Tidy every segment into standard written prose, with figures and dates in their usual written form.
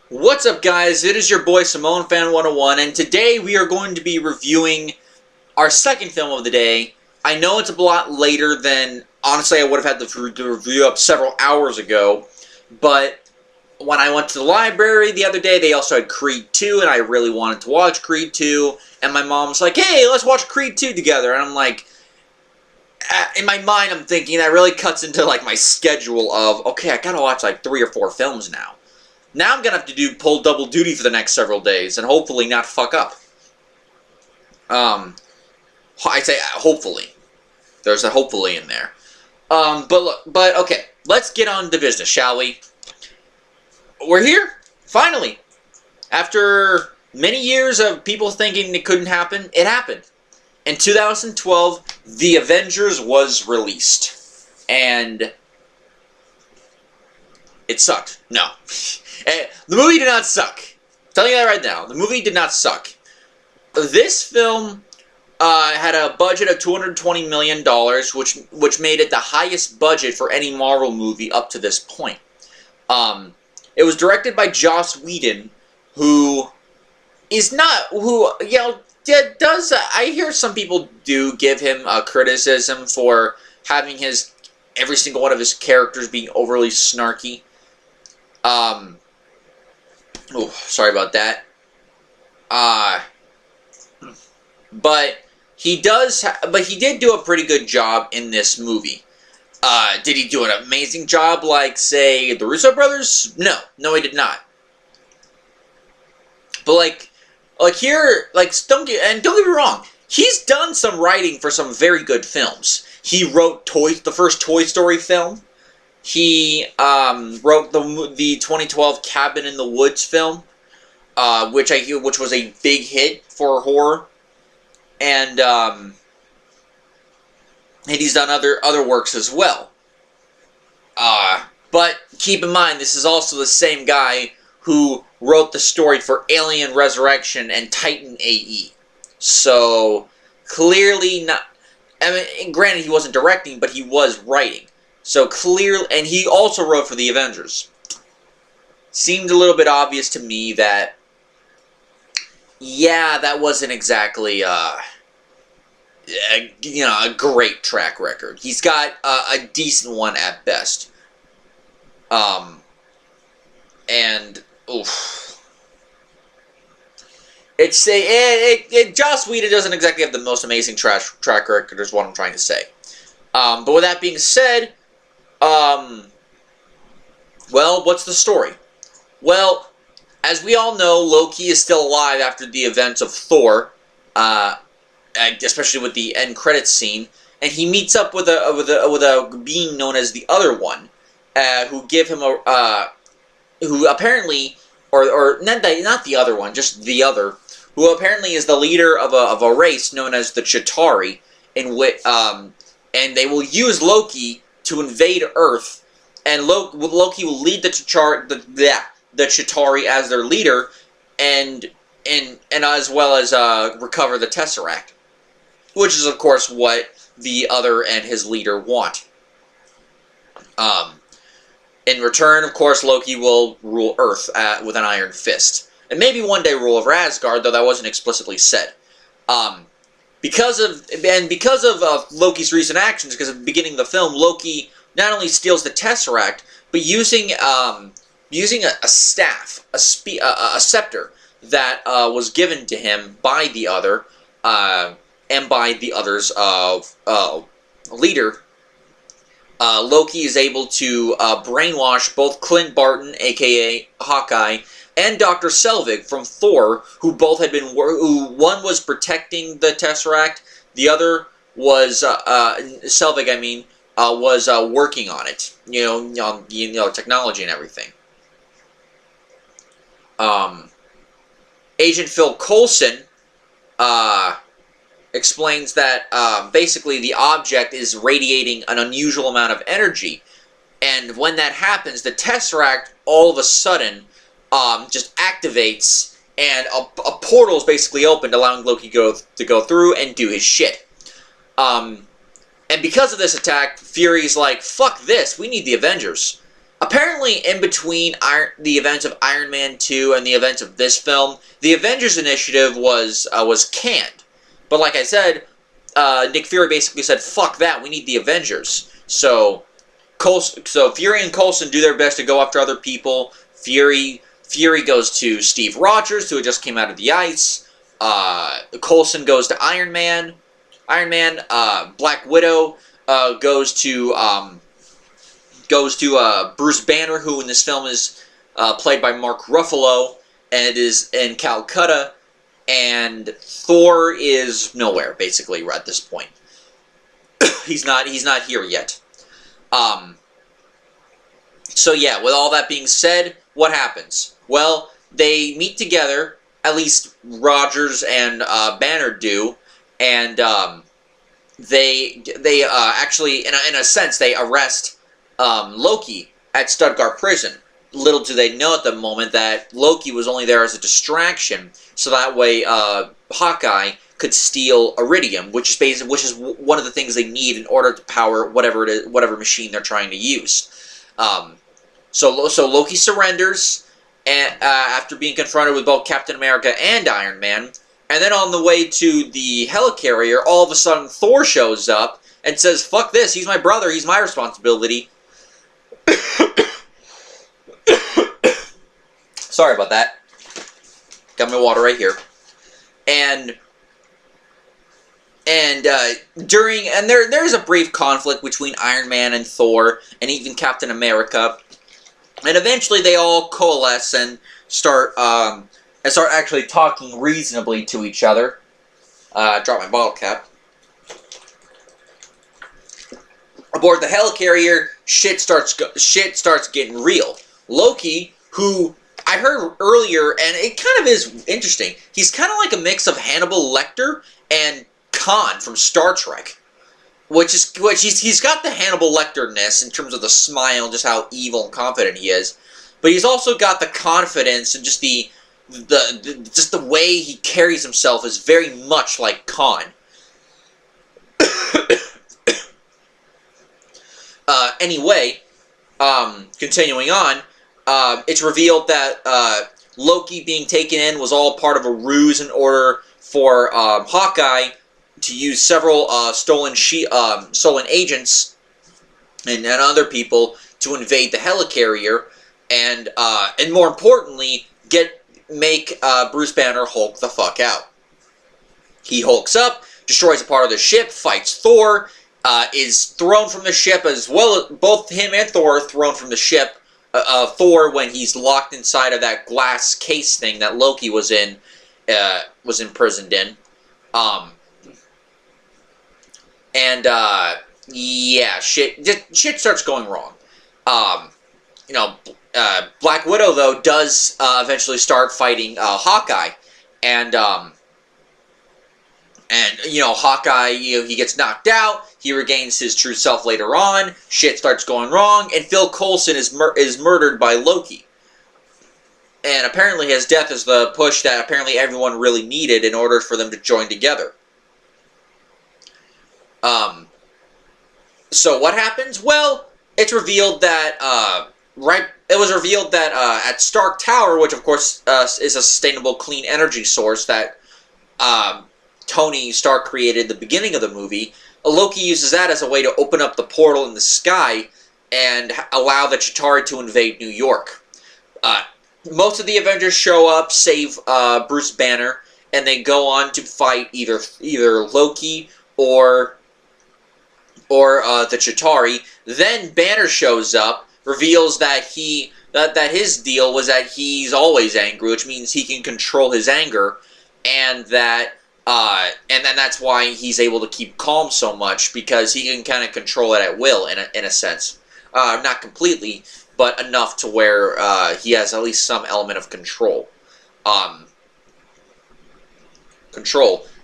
What's up, guys? It is your boy Simone Fan 101, and today we are going to be reviewing our second film of the day. I know it's a lot later than, honestly, I would have had to review up several hours ago, but when I went to the library the other day, they also had Creed 2, and I really wanted to watch Creed 2, and my mom's like, hey, let's watch Creed 2 together, and I'm like, in my mind, I'm thinking that really cuts into, like, my schedule of, okay, I gotta watch, like, 3 or 4 films now. Now I'm going to have to pull double duty for the next several days, and hopefully not fuck up. I say hopefully. There's a hopefully in there. But okay, let's get on to business, shall we? We're here, finally. After many years of people thinking it couldn't happen, it happened. In 2012, The Avengers was released. And it sucked. No. The movie did not suck. I'm telling you that right now. The movie did not suck. This film had a budget of $220 million, which made it the highest budget for any Marvel movie up to this point. It was directed by Joss Whedon, who is not, does, I hear some people do give him a criticism for having every single one of his characters being overly snarky. Oh, sorry about that. But he did do a pretty good job in this movie. Did he do an amazing job like, say, the Russo brothers? No, he did not. But don't get me wrong, he's done some writing for some very good films. He wrote the first Toy Story film. He wrote the 2012 Cabin in the Woods film, which was a big hit for horror, and he's done other works as well. But keep in mind, this is also the same guy who wrote the story for Alien Resurrection and Titan AE. So clearly not. I mean, granted, he wasn't directing, but he was writing. So clearly, and he also wrote for the Avengers. Seemed a little bit obvious to me that, yeah, that wasn't exactly, a great track record. He's got a decent one at best. And, oof. Joss Whedon doesn't exactly have the most amazing track record, is what I'm trying to say. But with that being said, well, what's the story? Well, as we all know, Loki is still alive after the events of Thor, especially with the end credits scene, and he meets up with a being known as the Other One, who give him who apparently, or not the Other One, just the Other, who apparently is the leader of a race known as the Chitauri, in which, and they will use Loki to invade Earth, and Loki will lead the Chitauri as their leader, and as well as recover the Tesseract, which is of course what the Other and his leader want. In return, of course, Loki will rule Earth with an iron fist, and maybe one day rule over Asgard, though that wasn't explicitly said. Because of Loki's recent actions, because at the beginning of the film, Loki not only steals the Tesseract, but using a staff, a scepter that was given to him by the Other, and by the Other's leader, Loki is able to brainwash both Clint Barton, aka Hawkeye, and Dr. Selvig from Thor, who both had been one was protecting the Tesseract, the other was Selvig, I mean, was working on it, technology and everything. Agent Phil Coulson explains that basically the object is radiating an unusual amount of energy, and when that happens, the Tesseract all of a sudden just activates, and a portal is basically opened, allowing Loki to go through and do his shit. And because of this attack, Fury's like, fuck this, we need the Avengers. apparently in between the events of Iron Man 2 and the events of this film, the Avengers Initiative was canned. But like I said, Nick Fury basically said, fuck that, we need the Avengers. So Fury and Coulson do their best to go after other people. Fury goes to Steve Rogers, who had just came out of the ice. Coulson goes to Iron Man. Black Widow goes to Bruce Banner, who in this film is played by Mark Ruffalo, and is in Calcutta. And Thor is nowhere, basically, at this point. he's not here yet. So yeah, with all that being said, what happens? Well, they meet together, at least Rogers and Banner do, and they actually, in a sense, they arrest Loki at Stuttgart Prison. Little do they know at the moment that Loki was only there as a distraction, so that way Hawkeye could steal iridium, which is one of the things they need in order to power whatever machine they're trying to use. So Loki surrenders after being confronted with both Captain America and Iron Man, and then on the way to the helicarrier, all of a sudden Thor shows up and says, "Fuck this! He's my brother. He's my responsibility." Sorry about that. Got my water right here. And there's a brief conflict between Iron Man and Thor, and even Captain America. And eventually they all coalesce and start actually talking reasonably to each other. Drop my bottle cap. Aboard the helicarrier, shit starts getting real. Loki, who I heard earlier, and it kind of is interesting, he's kind of like a mix of Hannibal Lecter and Khan from Star Trek. He's got the Hannibal Lecter-ness in terms of the smile and just how evil and confident he is. But he's also got the confidence and just the way he carries himself is very much like Khan. Anyway, continuing on, it's revealed that Loki being taken in was all part of a ruse in order for Hawkeye to use several stolen agents and other people to invade the helicarrier, and more importantly, make Bruce Banner Hulk the fuck out. He hulks up, destroys a part of the ship, fights Thor, is thrown from the ship as well. Both him and Thor are thrown from the ship. Thor, when he's locked inside of that glass case thing that Loki was imprisoned in. Yeah, shit starts going wrong. Black Widow, though, does eventually start fighting Hawkeye, and Hawkeye, he gets knocked out. He regains his true self later on. Shit starts going wrong, and Phil Coulson is murdered by Loki. And apparently his death is the push that apparently everyone really needed in order for them to join together. So what happens? Well, it's revealed that at Stark Tower, which of course is a sustainable clean energy source that Tony Stark created at the beginning of the movie, Loki uses that as a way to open up the portal in the sky and allow the Chitauri to invade New York. Most of the Avengers show up, save Bruce Banner, and they go on to fight either Loki or the Chitauri. Then Banner shows up, reveals that his deal was that he's always angry, which means he can control his anger, and then that's why he's able to keep calm so much, because he can kind of control it at will in a sense. Not completely, but enough to where he has at least some element of control.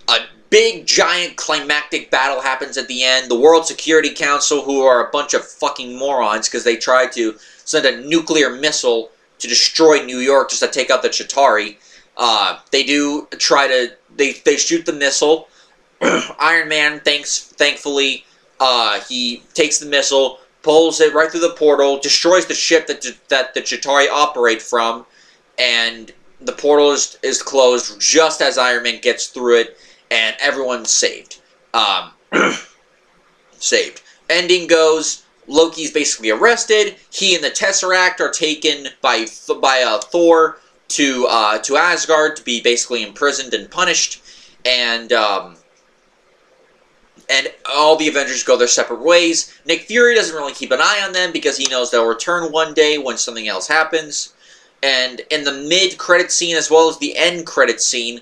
A big, giant, climactic battle happens at the end. The World Security Council, who are a bunch of fucking morons because they tried to send a nuclear missile to destroy New York just to take out the Chitauri, they shoot the missile. Iron Man, thankfully, he takes the missile, pulls it right through the portal, destroys the ship that the Chitauri operate from, and the portal is closed just as Iron Man gets through it, and everyone's saved. Saved. Ending goes, Loki's basically arrested. He and the Tesseract are taken by Thor to Asgard to be basically imprisoned and punished, and all the Avengers go their separate ways. Nick Fury doesn't really keep an eye on them because he knows they'll return one day when something else happens. And in the mid-credit scene as well as the end-credit scene,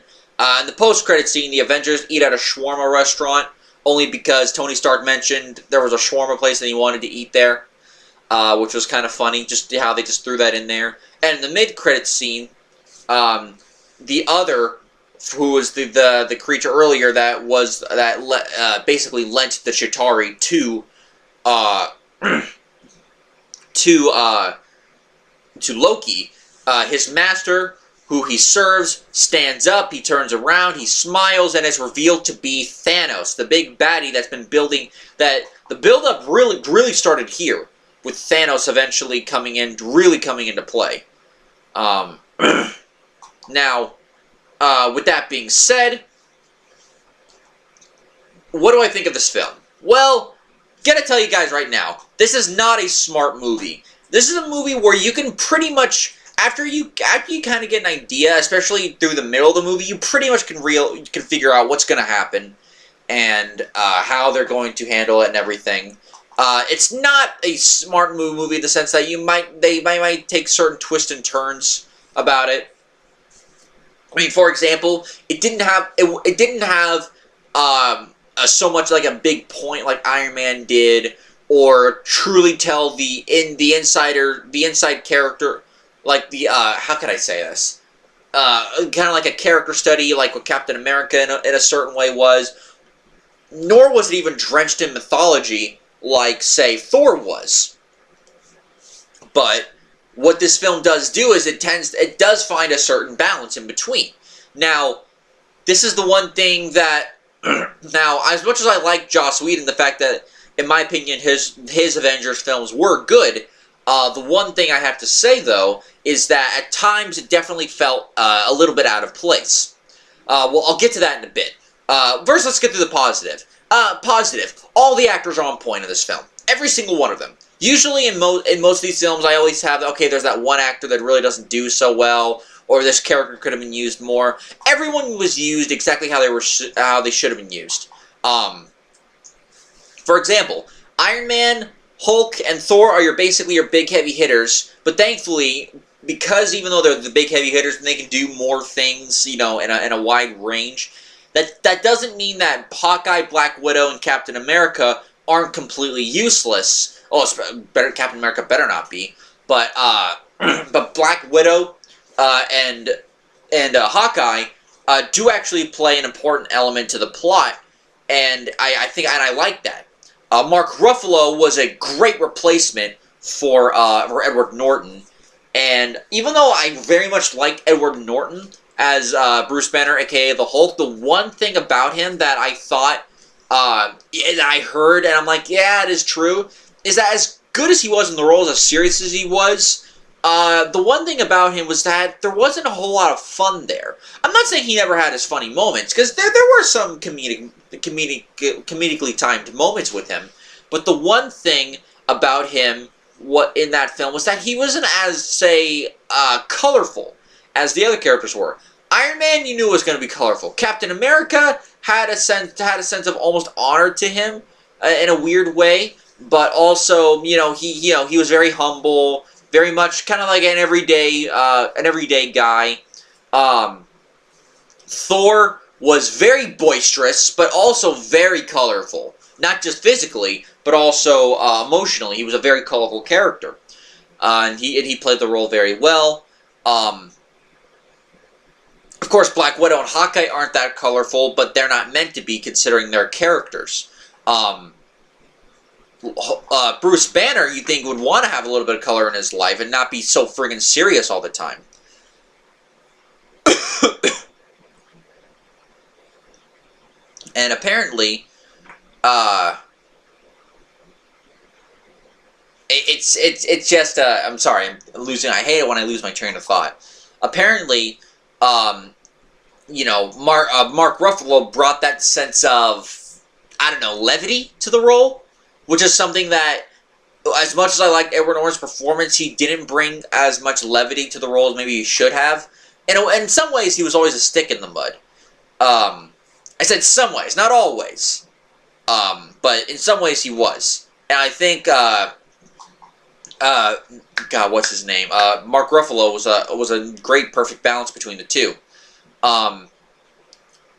in the post-credit scene, the Avengers eat at a shawarma restaurant, only because Tony Stark mentioned there was a shawarma place and he wanted to eat there, which was kind of funny, just how they just threw that in there. And in the mid-credit scene, the other, who was the creature earlier that basically lent the Chitauri to Loki, his master, who he serves, stands up, he turns around, he smiles, and is revealed to be Thanos, the big baddie that's been building. That the build-up really started here, with Thanos eventually coming into play. Now, with that being said, what do I think of this film? Well, gotta tell you guys right now, this is not a smart movie. This is a movie where you can pretty much, after you kind of get an idea, especially through the middle of the movie, you pretty much can figure out what's going to happen and how they're going to handle it and everything. It's not a smart movie in the sense that they might take certain twists and turns about it. I mean, for example, it didn't have so much like a big point like Iron Man did, or truly tell the inside character, like the how could I say this? Kind of like a character study, like what Captain America in a certain way was. Nor was it even drenched in mythology, like say Thor was. But what this film does do is it does find a certain balance in between. Now, this is the one thing that now, as much as I like Joss Whedon, the fact that, in my opinion, his Avengers films were good, the one thing I have to say, though, is that at times it definitely felt a little bit out of place. Well, I'll get to that in a bit. First, let's get to the positive. Positive. All the actors are on point in this film. Every single one of them. Usually in most of these films, I always have, okay, there's that one actor that really doesn't do so well, or this character could have been used more. Everyone was used exactly how they should have been used. For example, Iron Man, Hulk, and Thor are basically your big heavy hitters, but thankfully, because even though they're the big heavy hitters and they can do more things, you know, in a wide range, that doesn't mean that Hawkeye, Black Widow, and Captain America aren't completely useless. Oh, Captain America better not be, but Black Widow and Hawkeye do actually play an important element to the plot, and I like that. Mark Ruffalo was a great replacement for Edward Norton, and even though I very much like Edward Norton as Bruce Banner, aka the Hulk, the one thing about him that I thought, and I heard, and I'm like, yeah, it is true, is that as good as he was in the role, as serious as he was, the one thing about him was that there wasn't a whole lot of fun there. I'm not saying he never had his funny moments, because there were some comedically timed moments with him, but the one thing about him in that film was that he wasn't as, say, colorful as the other characters were. Iron Man, you knew was going to be colorful. Captain America had a sense of almost honor to him in a weird way, but also, he was very humble, very much kind of like an everyday guy. Thor was very boisterous, but also very colorful. Not just physically, but also emotionally. He was a very colorful character, and he played the role very well. Of course, Black Widow and Hawkeye aren't that colorful, but they're not meant to be considering their characters. Bruce Banner, you think, would want to have a little bit of color in his life and not be so friggin' serious all the time. And apparently, It's just I'm sorry, I'm losing. I hate it when I lose my train of thought. Apparently, you know, Mark Ruffalo brought that sense of, I don't know, levity to the role, which is something that, as much as I liked Edward Norton's performance, he didn't bring as much levity to the role as maybe he should have. And in some ways, he was always a stick in the mud. I said some ways, not always. But in some ways, he was. And I think, God, what's his name? Mark Ruffalo was a great, perfect balance between the two. Tom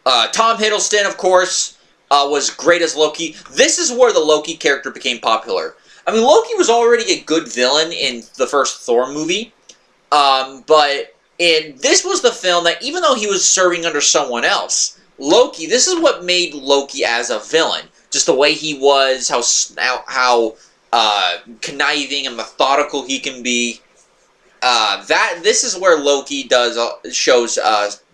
Hiddleston, of course, was great as Loki. This is where the Loki character became popular. I mean, Loki was already a good villain in the first Thor movie, but this was the film that, even though he was serving under someone else, Loki, this is what made Loki as a villain. Just the way he was, how conniving and methodical he can be. This is where Loki shows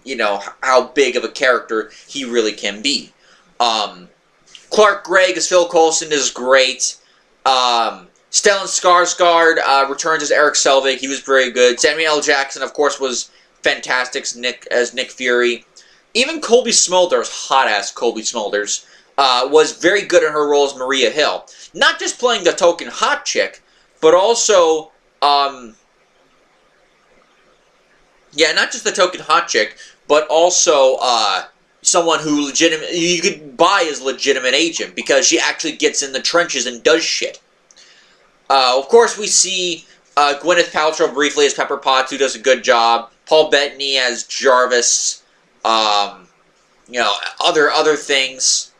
you know, how big of a character he really can be. Clark Gregg as Phil Coulson is great. Stellan Skarsgård returns as Eric Selvig. He was very good. Samuel L. Jackson, of course, was fantastic as Nick Fury. Even Colby Smulders, hot-ass Colby Smulders, was very good in her role as Maria Hill. Not just playing the token hot chick, but also, yeah, not just the token hot chick, but also someone who you could buy as legitimate agent, because she actually gets in the trenches and does shit. Of course, we see Gwyneth Paltrow briefly as Pepper Potts, who does a good job. Paul Bettany as Jarvis. You know, other things.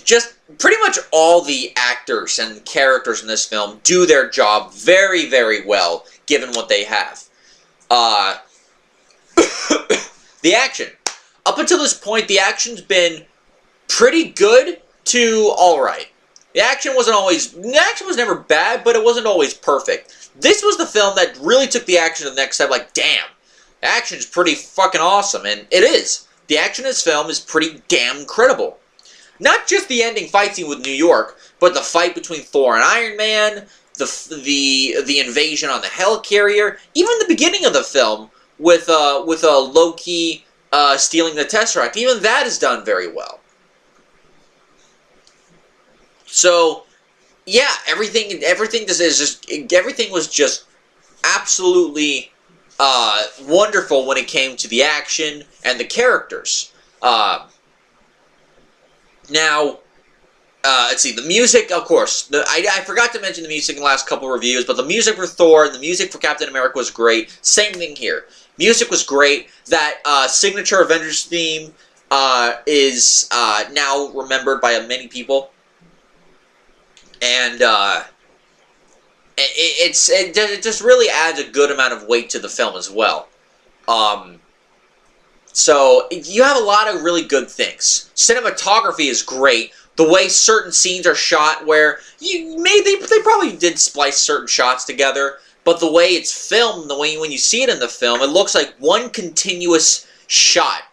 Just pretty much all the actors and characters in this film do their job very, very well, given what they have. The action. Up until this point, the action's been pretty good to alright. The action was never bad, but it wasn't always perfect. This was the film that really took the action to the next step, like, damn, the action's pretty fucking awesome, and it is. The action in this film is pretty damn credible. Not just the ending fight scene with New York, but the fight between Thor and Iron Man, the invasion on the Helicarrier, even the beginning of the film with Loki stealing the Tesseract. Even that is done very well. So, yeah, everything was just absolutely wonderful when it came to the action and the characters. Now, let's see, the music, of course. I forgot to mention the music in the last couple reviews, but the music for Thor and the music for Captain America was great. Same thing here. Music was great. That signature Avengers theme is now remembered by many people. And it just really adds a good amount of weight to the film as well. So you have a lot of really good things. Cinematography is great. The way certain scenes are shot, where they probably did splice certain shots together, but the way it's filmed, the way when you see it in the film, it looks like one continuous shot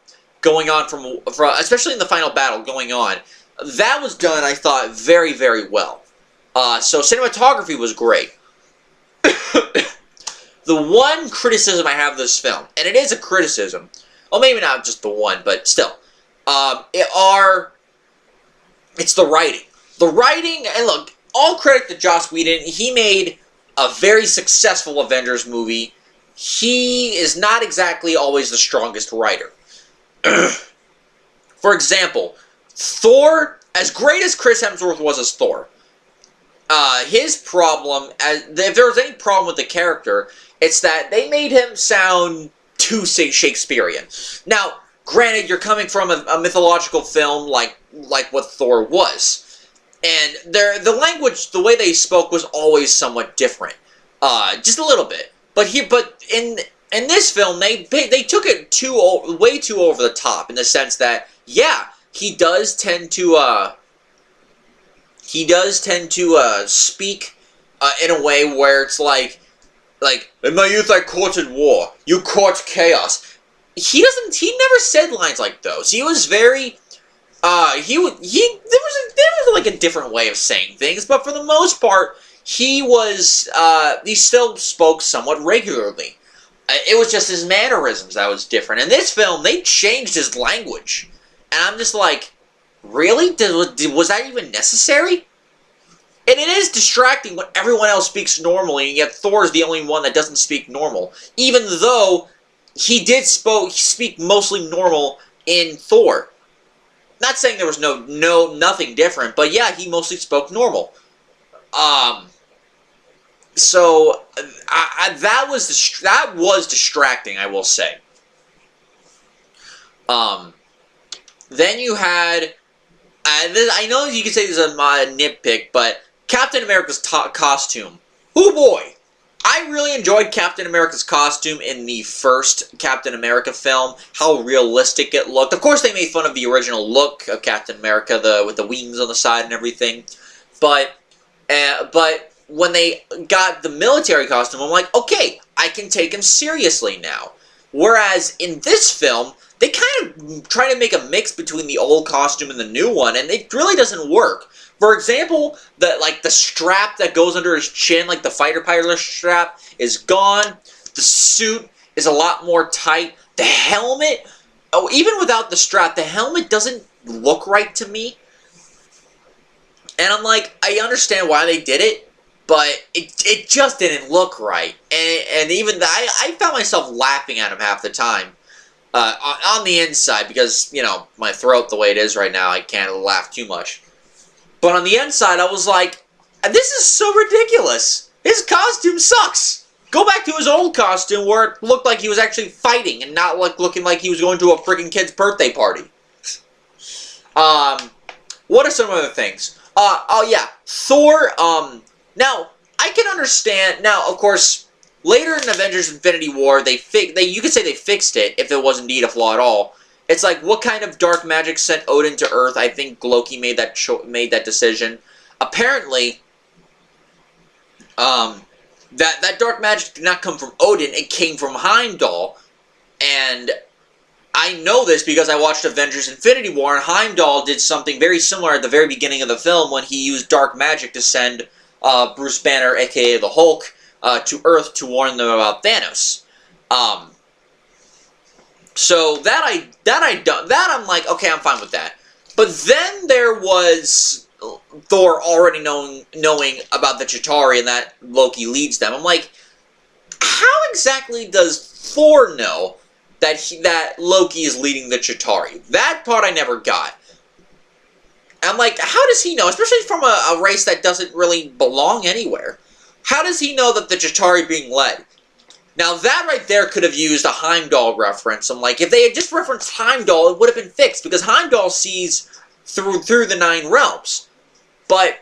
going on from especially in the final battle going on. That was done, I thought, very, very well. So cinematography was great. The one criticism I have of this film, and it is a criticism, well, maybe not just the one, but still, it's the writing. The writing, and look, all credit to Joss Whedon. He made a very successful Avengers movie. He is not exactly always the strongest writer. For example, Thor, as great as Chris Hemsworth was as Thor, his problem, if there was any problem with the character, it's that they made him sound too Shakespearean. Now, granted, you're coming from a mythological film like what Thor was, and the language, the way they spoke, was always somewhat different, just a little bit. But in this film, they took it way too over the top, in the sense that, yeah, he does tend to speak in a way where it's like, in my youth I courted war, you court chaos. He never said lines like those. He was very, There was like a different way of saying things, but for the most part, he still spoke somewhat regularly. It was just his mannerisms that was different. In this film, they changed his language, and I'm just like, really? Was that even necessary? And it is distracting when everyone else speaks normally, and yet Thor is the only one that doesn't speak normal, even though he did speak mostly normal in Thor. Not saying there was nothing different, but yeah, he mostly spoke normal. So that was distracting, I will say. Then you had, I know you can say this is a nitpick, but Captain America's costume. Oh boy! I really enjoyed Captain America's costume in the first Captain America film, how realistic it looked. Of course, they made fun of the original look of Captain America, with the wings on the side and everything. But when they got the military costume, I'm like, okay, I can take him seriously now. Whereas in this film, they kind of try to make a mix between the old costume and the new one, and it really doesn't work. For example, the strap that goes under his chin, like the fighter pilot strap, is gone. The suit is a lot more tight. The helmet, even without the strap, the helmet doesn't look right to me. And I'm like, I understand why they did it, but it just didn't look right. And even I found myself laughing at him half the time. On the inside, because, you know, my throat the way it is right now, I can't laugh too much. But on the inside, I was like, this is so ridiculous. His costume sucks. Go back to his old costume where it looked like he was actually fighting and not looking like he was going to a freaking kid's birthday party. What are some other things? Oh yeah, Thor, now, I can understand, now, of course, later in Avengers Infinity War, you could say they fixed it, if it was indeed a flaw at all. It's like, what kind of dark magic sent Odin to Earth? I think Loki made that decision. Apparently, that dark magic did not come from Odin, it came from Heimdall. And I know this because I watched Avengers Infinity War, and Heimdall did something very similar at the very beginning of the film when he used dark magic to send Bruce Banner, aka the Hulk, to Earth to warn them about Thanos. So that I'm like, okay, I'm fine with that. But then there was Thor already knowing about the Chitauri and that Loki leads them. I'm like, how exactly does Thor know that Loki is leading the Chitauri? That part I never got. I'm like, how does he know? Especially from a race that doesn't really belong anywhere. How does he know that the Chitauri being led? Now, that right there could have used a Heimdall reference. I'm like, if they had just referenced Heimdall, it would have been fixed, because Heimdall sees through the 9 realms. But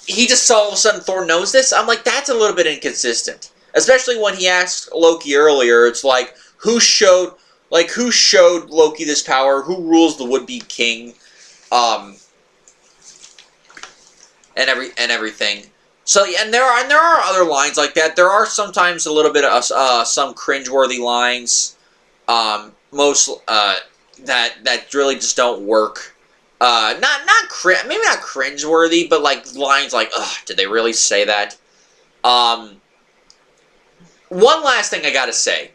he just all of a sudden Thor knows this? I'm like, that's a little bit inconsistent. Especially when he asked Loki earlier, it's like, who showed Loki this power? Who rules the would-be king? And everything. So, and there are other lines like that. There are sometimes a little bit of some cringeworthy lines, that really just don't work. Maybe not cringeworthy, but like lines like, ugh, did they really say that? One last thing I gotta say,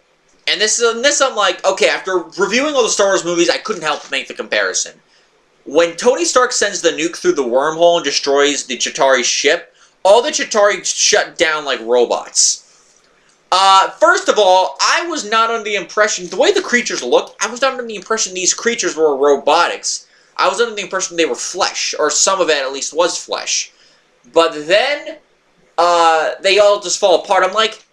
and this I'm like, okay, after reviewing all the Star Wars movies, I couldn't help but make the comparison. When Tony Stark sends the nuke through the wormhole and destroys the Chitauri ship, all the Chitauri shut down like robots. First of all, I was not under the impression, the way the creatures looked, I was not under the impression these creatures were robotics. I was under the impression they were flesh, or some of it at least was flesh. But then, they all just fall apart. I'm like,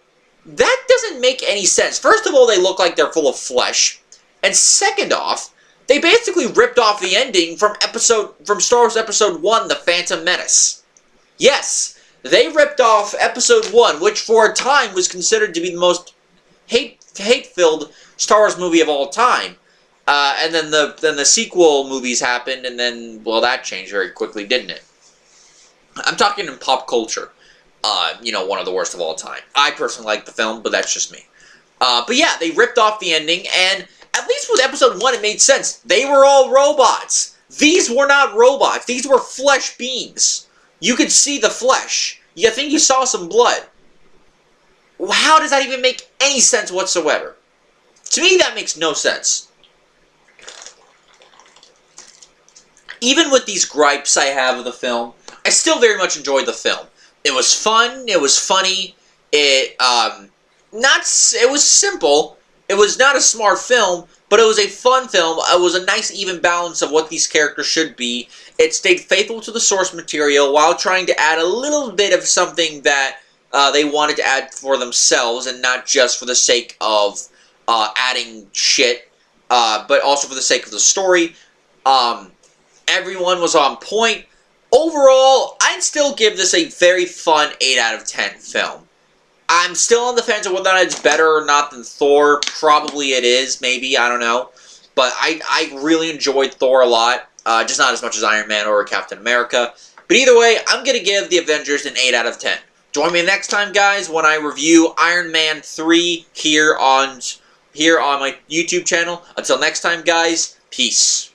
that doesn't make any sense. First of all, they look like they're full of flesh. And second off, they basically ripped off the ending from Star Wars Episode 1, The Phantom Menace. Yes, they ripped off Episode 1, which for a time was considered to be the most hate-filled Star Wars movie of all time. And then the sequel movies happened, and then, well, that changed very quickly, didn't it? I'm talking in pop culture. One of the worst of all time. I personally like the film, but that's just me. But yeah, they ripped off the ending, and at least with Episode 1, it made sense. They were all robots. These were not robots. These were flesh beings. You could see the flesh. You think you saw some blood. How does that even make any sense whatsoever? To me, that makes no sense. Even with these gripes I have of the film, I still very much enjoyed the film. It was fun. It was funny. It was simple. It was not a smart film, but it was a fun film. It was a nice even balance of what these characters should be. It stayed faithful to the source material while trying to add a little bit of something that they wanted to add for themselves and not just for the sake of adding shit, but also for the sake of the story. Everyone was on point. Overall, I'd still give this a very fun 8 out of 10 film. I'm still on the fence of whether or not it's better or not than Thor. Probably it is, maybe, I don't know. But I really enjoyed Thor a lot. Just not as much as Iron Man or Captain America. But either way, I'm going to give the Avengers an 8 out of 10. Join me next time, guys, when I review Iron Man 3 here on my YouTube channel. Until next time, guys, peace.